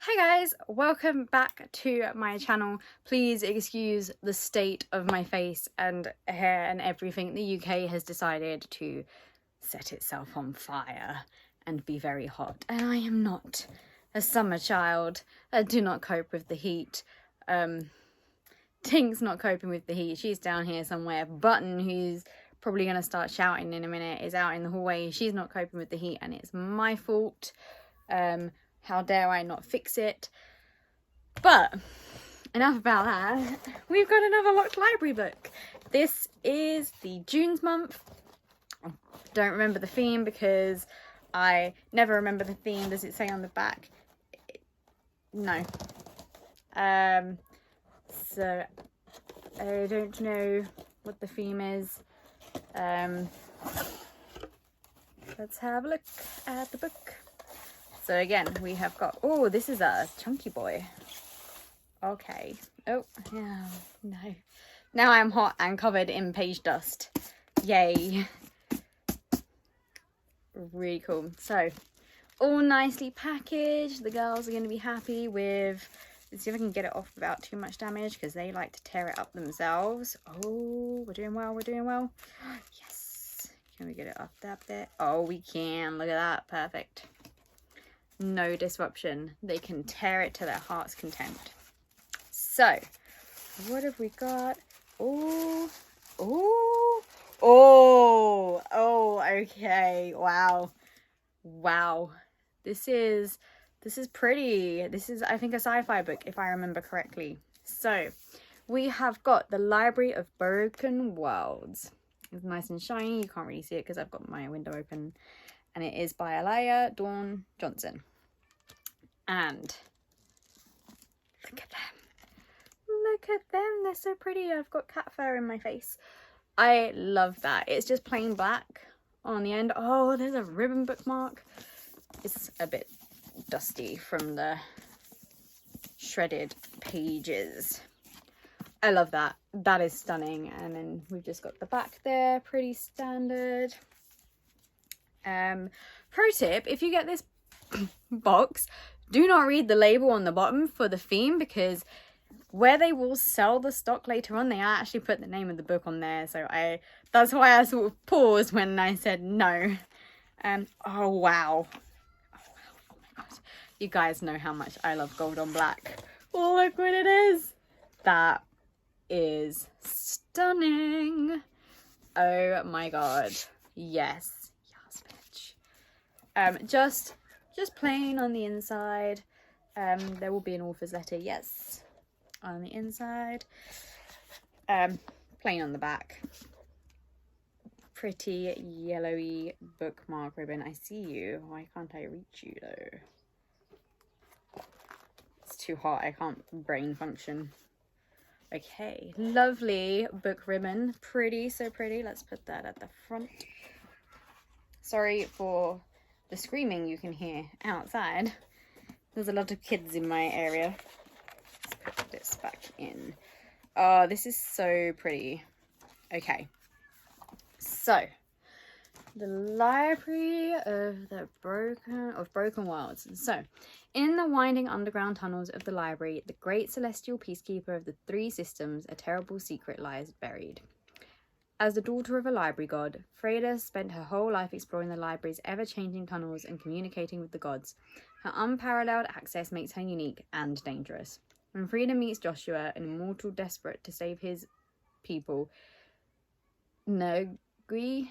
Hi guys, welcome back to my channel. Please excuse the state of my face and hair and everything. The UK has decided to set itself on fire and be very hot, and I am not a summer child. I do not cope with the heat. Tink's not coping with the heat. She's down here somewhere. Button, who's probably going to start shouting in a minute, is out in the hallway. She's not coping with the heat and it's my fault. How dare I not fix it? But enough about that. We've got another locked library book. This is the June's month. Don't remember the theme because I never remember the theme. Does it say on the back? No. So I don't know what the theme is. Let's have a look at the book. So again, we have got, oh, this is a chunky boy. Okay. Oh, yeah, no. Now I'm hot and covered in page dust. Yay. Really cool. So, all nicely packaged. The girls are going to be happy with, let's see if I can get it off without too much damage because they like to tear it up themselves. Oh, we're doing well, we're doing well. Yes. Can we get it up that bit? Oh, we can. Look at that. Perfect. No disruption. They can tear it to their heart's content. So, what have we got? Oh, oh, oh, oh, okay. Wow. Wow. This is pretty. This is, I think, a sci-fi book, if I remember correctly. So, we have got The Library of Broken Worlds. It's nice and shiny. You can't really see it because I've got my window open. And it is by Elia Dawn Johnson. And look at them. Look at them. They're so pretty. I've got cat fur in my face. I love that. It's just plain black on the end. Oh, there's a ribbon bookmark. It's a bit dusty from the shredded pages. I love that. That is stunning. And then we've just got the back there. Pretty standard. Pro tip, if you get this box, do not read the label on the bottom for the theme, because where they will sell the stock later on, they actually put the name of the book on there. So that's why I sort of paused when I said no. Oh wow. Oh my god. You guys know how much I love gold on black. Oh, look what it is. That is stunning. Oh my god. Yes. Just plain on the inside. There will be an author's letter, yes, on the inside. Plain on the back. Pretty yellowy bookmark ribbon. I see you. Why can't I reach you though? It's too hot. I can't brain function. Okay, lovely book ribbon. Pretty, so pretty. Let's put that at the front. Sorry for the screaming you can hear outside. There's a lot of kids in my area. Let's put this back in. Oh, this is so pretty. Okay. So, the Library of the Broken Worlds. So, in the winding underground tunnels of the library, the great celestial peacekeeper of the three systems, a terrible secret lies buried. As the daughter of a library god, Freda spent her whole life exploring the library's ever-changing tunnels and communicating with the gods. Her unparalleled access makes her unique and dangerous. When Freda meets Joshua, an immortal desperate to save his people, Nagui,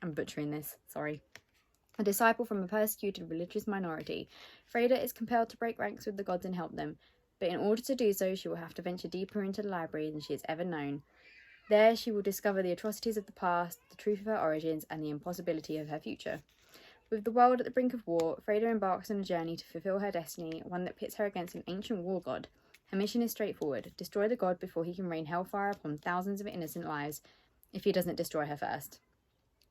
I'm butchering this, sorry. A disciple from a persecuted religious minority, Freda is compelled to break ranks with the gods and help them, but in order to do so, she will have to venture deeper into the library than she has ever known. There she will discover the atrocities of the past, the truth of her origins, and the impossibility of her future. With the world at the brink of war, Freda embarks on a journey to fulfill her destiny, one that pits her against an ancient war god. Her mission is straightforward: destroy the god before he can rain hellfire upon thousands of innocent lives, if he doesn't destroy her first.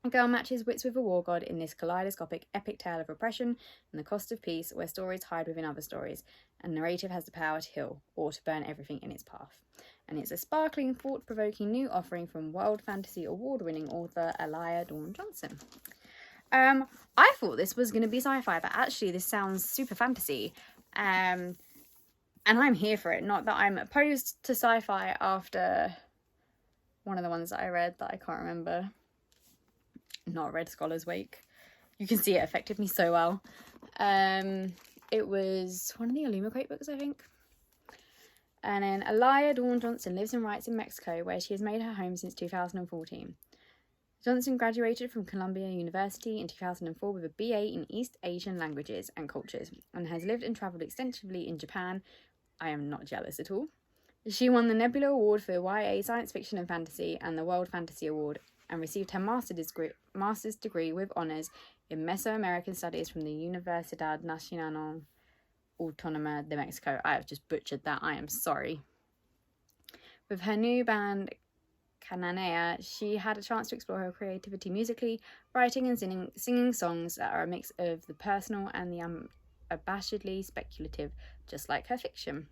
A girl matches wits with a war god in this kaleidoscopic epic tale of oppression and the cost of peace, where stories hide within other stories, and narrative has the power to heal, or to burn everything in its path. And it's a sparkling, thought-provoking new offering from World Fantasy Award-winning author Elia Dawn Johnson. I thought this was going to be sci-fi, but actually this sounds super fantasy. And I'm here for it. Not that I'm opposed to sci-fi after one of the ones that I read that I can't remember. Not read Scholar's Wake. You can see it affected me so well. It was one of the Illumicrate books, I think. And then Aliyah Dawn Johnson lives and writes in Mexico, where she has made her home since 2014. Johnson graduated from Columbia University in 2004 with a BA in East Asian Languages and Cultures, and has lived and travelled extensively in Japan. I am not jealous at all. She won the Nebula Award for YA Science Fiction and Fantasy and the World Fantasy Award, and received her master's degree with honours in Mesoamerican Studies from the Universidad Nacional Autónoma de Mexico. I have just butchered that, I am sorry. With her new band Cananea, she had a chance to explore her creativity musically, writing and singing songs that are a mix of the personal and the unabashedly speculative, just like her fiction.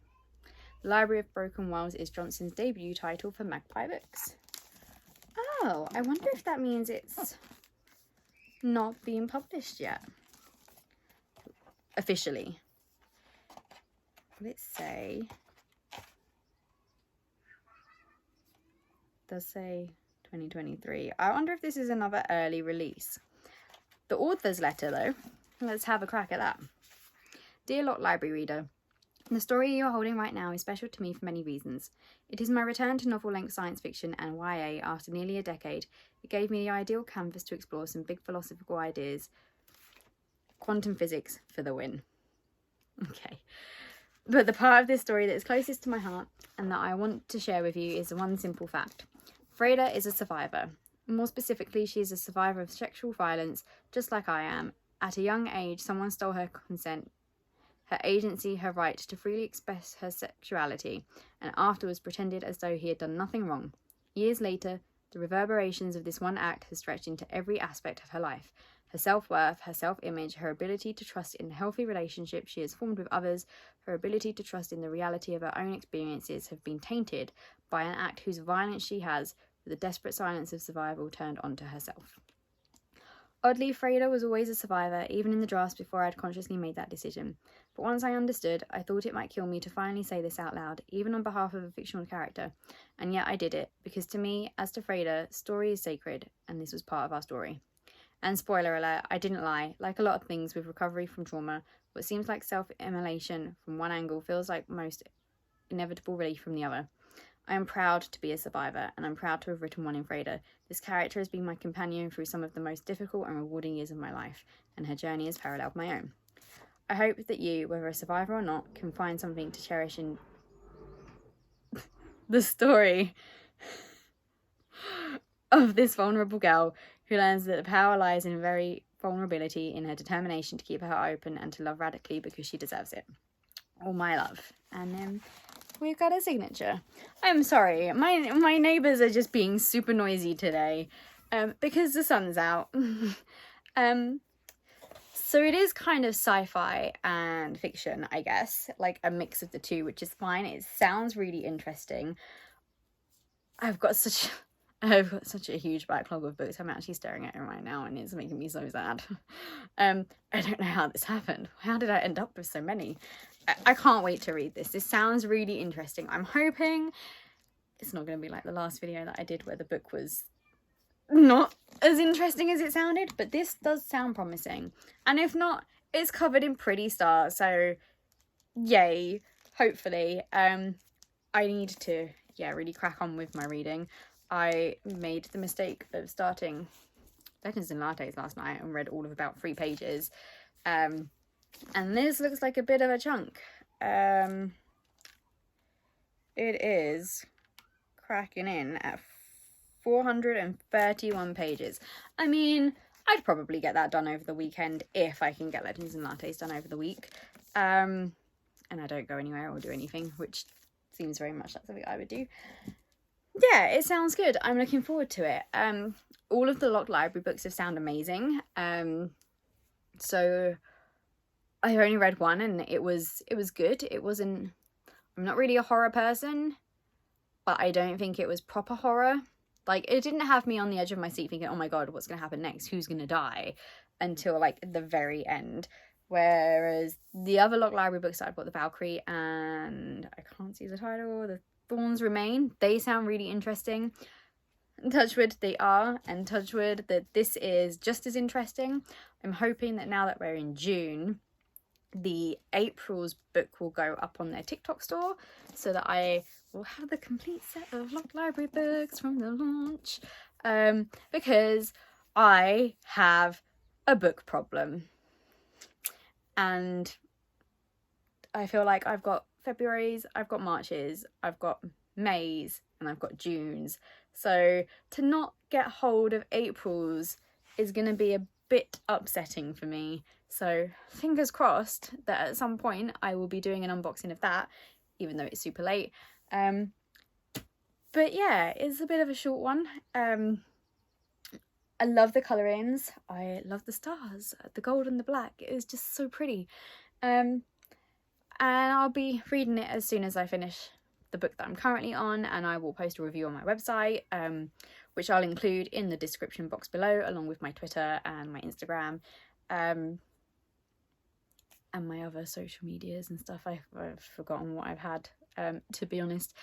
The Library of Broken Worlds is Johnson's debut title for Magpie Books. Oh, I wonder if that means it's not being published yet. Officially. Let's say... It does say 2023. I wonder if this is another early release. The author's letter, though. Let's have a crack at that. Dear Locked Library reader, the story you are holding right now is special to me for many reasons. It is my return to novel-length science fiction and YA after nearly a decade. It gave me the ideal canvas to explore some big philosophical ideas. Quantum physics for the win. Okay. But the part of this story that is closest to my heart and that I want to share with you is one simple fact. Freda is a survivor. More specifically, she is a survivor of sexual violence, just like I am. At a young age, someone stole her consent, her agency, her right to freely express her sexuality, and afterwards pretended as though he had done nothing wrong. Years later, the reverberations of this one act has stretched into every aspect of her life. Her self-worth, her self-image, her ability to trust in healthy relationships she has formed with others, her ability to trust in the reality of her own experiences have been tainted by an act whose violence she has, with the desperate silence of survival, turned onto herself. Oddly, Freda was always a survivor, even in the drafts before I had consciously made that decision. But once I understood, I thought it might kill me to finally say this out loud, even on behalf of a fictional character. And yet I did it, because to me, as to Freda, story is sacred, and this was part of our story. And spoiler alert, I didn't lie. Like a lot of things with recovery from trauma, what seems like self-immolation from one angle feels like most inevitable relief from the other. I am proud to be a survivor, and I'm proud to have written one in Freda. This character has been my companion through some of the most difficult and rewarding years of my life, and her journey has paralleled my own. I hope that you, whether a survivor or not, can find something to cherish in the story of this vulnerable girl who learns that the power lies in very vulnerability, in her determination to keep her heart open and to love radically because she deserves it. All my love. And then we've got a signature. I'm sorry, my neighbours are just being super noisy today because the sun's out. So it is kind of sci-fi and fiction, I guess, like a mix of the two, which is fine. It sounds really interesting. I've got such a huge backlog of books. I'm actually staring at it right now and it's making me so sad. I don't know how this happened. How did I end up with so many? I can't wait to read this. This sounds really interesting. I'm hoping it's not going to be like the last video that I did where the book was not as interesting as it sounded, but this does sound promising. And if not, it's covered in pretty stars, so yay, hopefully. I need to, really crack on with my reading. I made the mistake of starting Legends and Lattes last night and read all of about 3 pages. And this looks like a bit of a chunk. It is cracking in at 431 pages. I mean, I'd probably get that done over the weekend if I can get Legends and Lattes done over the week. And I don't go anywhere or do anything, which seems very much like something I would do. Yeah, it sounds good. I'm looking forward to it. All of the Locked Library books have sound amazing. So I only read one and it was good. I'm not really a horror person, but I don't think it was proper horror. Like, it didn't have me on the edge of my seat thinking, oh my god, what's going to happen next? Who's going to die? until like the very end. Whereas the other Lock Library books that I've got, the Valkyrie and I can't see the title, the Thorns Remain, they sound really interesting. Touchwood they are, and touchwood that this is just as interesting. I'm hoping that now that we're in June, the April's book will go up on their TikTok store so that I will have the complete set of Lock Library books from the launch, because I have a book problem and I feel like I've got February's, I've got March's, I've got May's, and I've got June's. So to not get hold of April's is going to be a bit upsetting for me. So fingers crossed that at some point I will be doing an unboxing of that, even though it's super late. But yeah, it's a bit of a short one. I love the colourings. I love the stars, the gold and the black. It is just so pretty. And I'll be reading it as soon as I finish the book that I'm currently on, and I will post a review on my website, which I'll include in the description box below, along with my Twitter and my Instagram, and my other social medias and stuff. I've forgotten what I've had, to be honest.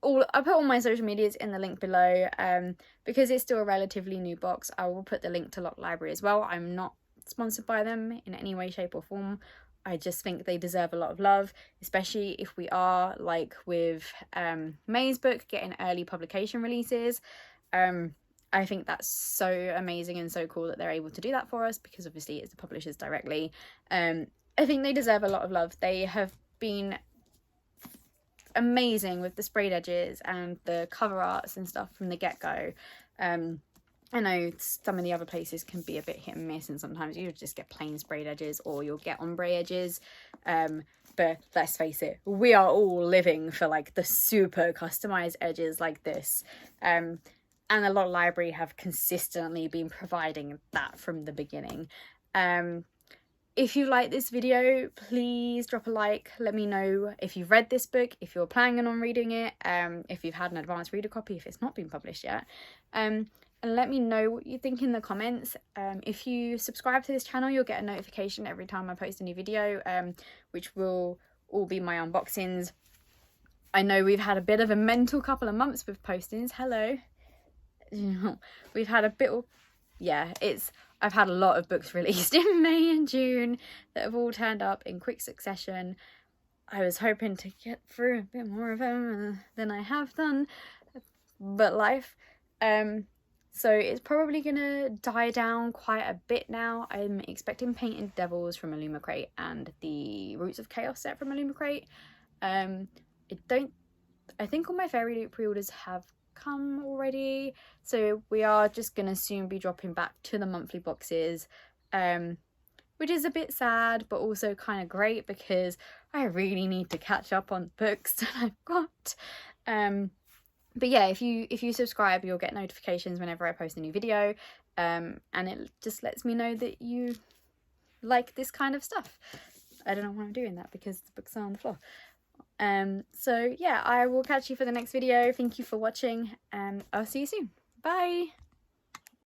I put all my social medias in the link below, because it's still a relatively new box. I will put the link to Lock Library as well. I'm not sponsored by them in any way, shape or form. I just think they deserve a lot of love, especially if we are like with May's book getting early publication releases. I think that's so amazing and so cool that they're able to do that for us, because obviously it's the publishers directly. I think they deserve a lot of love. They have been amazing with the sprayed edges and the cover arts and stuff from the get-go. I know some of the other places can be a bit hit and miss, and sometimes you just get plain sprayed edges or you'll get ombre edges. But let's face it, we are all living for like the super customized edges like this. And the Lock Library have consistently been providing that from the beginning. If you like this video, please drop a like. Let me know if you've read this book, if you're planning on reading it, if you've had an advanced reader copy, if it's not been published yet. And let me know what you think in the comments. If you subscribe to this channel, you'll get a notification every time I post a new video, which will all be my unboxings. I know we've had a bit of a mental couple of months with postings. Hello. We've had a bit of, yeah, I've had a lot of books released in May and June that have all turned up in quick succession. I was hoping to get through a bit more of them than I have done, but life. So it's probably gonna die down quite a bit now. I'm expecting Painted Devils from Illumicrate and the Roots of Chaos set from Illumicrate. I think all my Fairy Loot pre-orders have come already, so we are just gonna soon be dropping back to the monthly boxes, which is a bit sad but also kind of great, because I really need to catch up on books that I've got. But yeah, if you subscribe, you'll get notifications whenever I post a new video, and it just lets me know that you like this kind of stuff. I don't know why I'm doing that, because the books are on the floor. So yeah, I will catch you for the next video. Thank you for watching, and I'll see you soon. Bye!